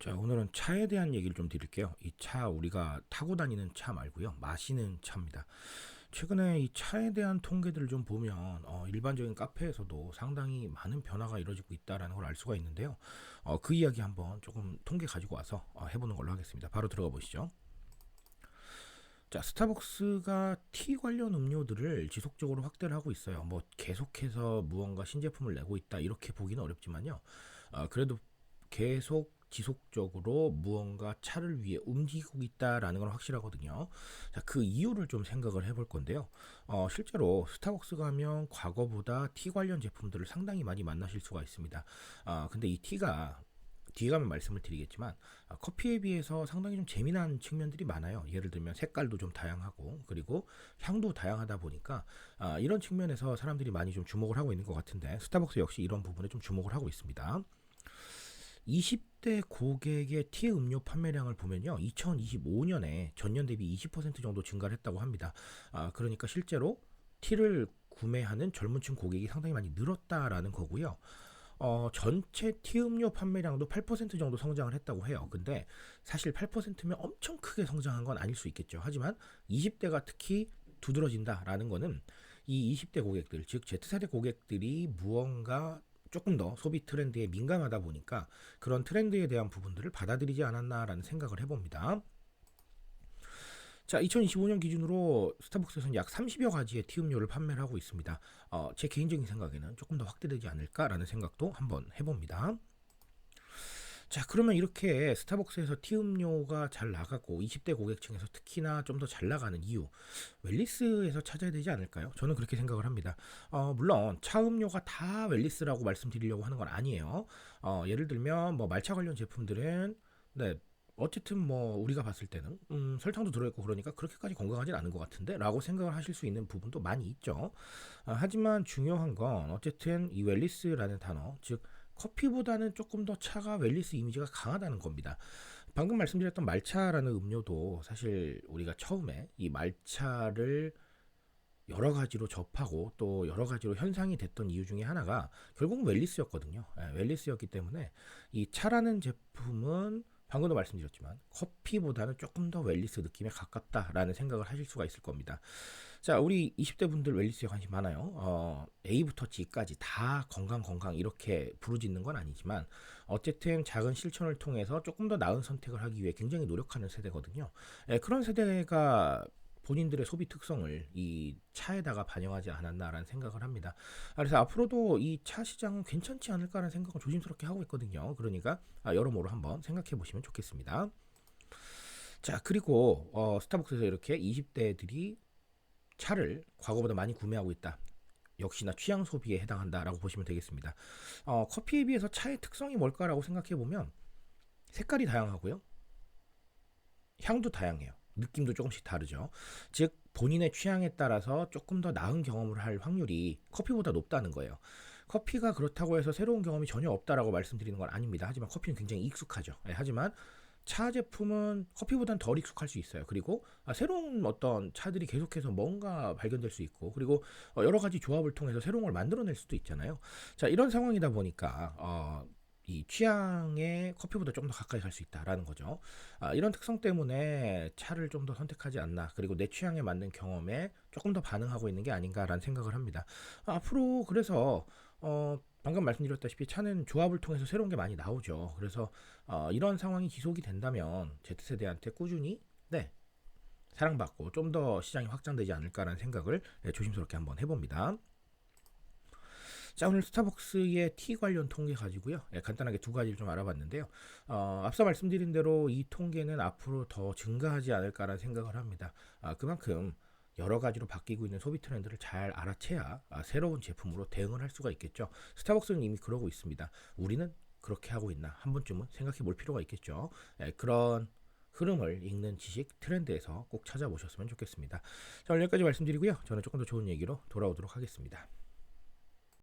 자, 오늘은 차에 대한 얘기를 좀 드릴게요. 이 차 우리가 타고 다니는 차 말고요. 마시는 차입니다. 최근에 이 차에 대한 통계들을 좀 보면 일반적인 카페에서도 상당히 많은 변화가 이루어지고 있다라는 걸 알 수가 있는데요. 그 이야기 한번 조금 통계 가지고 와서 해보는 걸로 하겠습니다. 바로 들어가 보시죠. 자, 스타벅스가 티 관련 음료들을 지속적으로 확대를 하고 있어요. 뭐 계속해서 무언가 신제품을 내고 있다 이렇게 보기는 어렵지만요. 그래도 계속 지속적으로 무언가 차를 위해 움직이고 있다라는 건 확실하거든요. 자, 그 이유를 좀 생각을 해볼 건데요. 실제로 스타벅스 가면 과거보다 티 관련 제품들을 상당히 많이 만나실 수가 있습니다. 근데 이 티가 뒤에 가면 말씀을 드리겠지만 커피에 비해서 상당히 좀 재미난 측면들이 많아요. 예를 들면 색깔도 좀 다양하고 그리고 향도 다양하다 보니까 이런 측면에서 사람들이 많이 좀 주목을 하고 있는 것 같은데 스타벅스 역시 이런 부분에 좀 주목을 하고 있습니다. 20대 고객의 티 음료 판매량을 보면요. 2025년에 전년 대비 20% 정도 증가를 했다고 합니다. 그러니까 실제로 티를 구매하는 젊은층 고객이 상당히 많이 늘었다라는 거고요. 전체 티 음료 판매량도 8% 정도 성장을 했다고 해요. 근데 사실 8%면 엄청 크게 성장한 건 아닐 수 있겠죠. 하지만 20대가 특히 두드러진다라는 거는 이 20대 고객들, 즉 Z세대 고객들이 무언가 조금 더 소비 트렌드에 민감하다 보니까 그런 트렌드에 대한 부분들을 받아들이지 않았나라는 생각을 해봅니다. 자, 2025년 기준으로 스타벅스에서는 약 30여 가지의 티 음료를 판매를 하고 있습니다. 제 개인적인 생각에는 조금 더 확대되지 않을까라는 생각도 한번 해봅니다. 자, 그러면 이렇게 스타벅스에서 티 음료가 잘 나가고 20대 고객층에서 특히나 좀 더 잘 나가는 이유, 웰리스에서 찾아야 되지 않을까요? 저는 그렇게 생각을 합니다. 물론 차 음료가 다 웰리스라고 말씀드리려고 하는 건 아니에요. 예를 들면 뭐 말차 관련 제품들은 네, 어쨌든 뭐 우리가 봤을 때는 설탕도 들어있고 그러니까 그렇게까지 건강하진 않은 것 같은데 라고 생각을 하실 수 있는 부분도 많이 있죠. 하지만 중요한 건 어쨌든 이 웰리스라는 단어, 즉 커피보다는 조금 더 차가 웰리스 이미지가 강하다는 겁니다. 방금 말씀드렸던 말차라는 음료도 사실 우리가 처음에 이 말차를 여러 가지로 접하고 또 여러 가지로 현상이 됐던 이유 중에 하나가 결국은 웰리스였거든요. 웰리스였기 때문에 이 차라는 제품은 방금도 말씀드렸지만 커피보다는 조금 더 웰리스 느낌에 가깝다라는 생각을 하실 수가 있을 겁니다. 자, 우리 20대 분들 웰리스에 관심 많아요. A부터 G까지 다 건강 이렇게 부르짖는 건 아니지만 어쨌든 작은 실천을 통해서 조금 더 나은 선택을 하기 위해 굉장히 노력하는 세대거든요. 그런 세대가 본인들의 소비 특성을 이 차에다가 반영하지 않았나라는 생각을 합니다. 그래서 앞으로도 이 차 시장은 괜찮지 않을까라는 생각을 조심스럽게 하고 있거든요. 그러니까 여러모로 한번 생각해 보시면 좋겠습니다. 자, 그리고 스타벅스에서 이렇게 20대들이 차를 과거보다 많이 구매하고 있다. 역시나 취향 소비에 해당한다라고 보시면 되겠습니다. 커피에 비해서 차의 특성이 뭘까라고 생각해 보면 색깔이 다양하고요. 향도 다양해요. 느낌도 조금씩 다르죠. 즉 본인의 취향에 따라서 조금 더 나은 경험을 할 확률이 커피보다 높다는 거예요. 커피가 그렇다고 해서 새로운 경험이 전혀 없다라고 말씀드리는 건 아닙니다. 하지만 커피는 굉장히 익숙하죠. 하지만 차 제품은 커피보다는 덜 익숙할 수 있어요. 그리고 새로운 어떤 차들이 계속해서 뭔가 발견될 수 있고 그리고 여러 가지 조합을 통해서 새로운 걸 만들어낼 수도 있잖아요. 자, 이런 상황이다 보니까 이 취향에 커피보다 좀 더 가까이 갈 수 있다라는 거죠. 이런 특성 때문에 차를 좀 더 선택하지 않나, 그리고 내 취향에 맞는 경험에 조금 더 반응하고 있는 게 아닌가라는 생각을 합니다. 앞으로 그래서 방금 말씀드렸다시피 차는 조합을 통해서 새로운 게 많이 나오죠. 그래서 이런 상황이 지속이 된다면 Z세대한테 꾸준히 네, 사랑받고 좀 더 시장이 확장되지 않을까라는 생각을 조심스럽게 한번 해봅니다. 자, 오늘 스타벅스의 티 관련 통계 가지고요. 간단하게 두 가지를 좀 알아봤는데요. 앞서 말씀드린 대로 이 통계는 앞으로 더 증가하지 않을까라는 생각을 합니다. 그만큼 여러 가지로 바뀌고 있는 소비 트렌드를 잘 알아채야 새로운 제품으로 대응을 할 수가 있겠죠. 스타벅스는 이미 그러고 있습니다. 우리는 그렇게 하고 있나 한 번쯤은 생각해 볼 필요가 있겠죠. 그런 흐름을 읽는 지식 트렌드에서 꼭 찾아보셨으면 좋겠습니다. 자, 오늘 여기까지 말씀드리고요. 저는 조금 더 좋은 얘기로 돌아오도록 하겠습니다.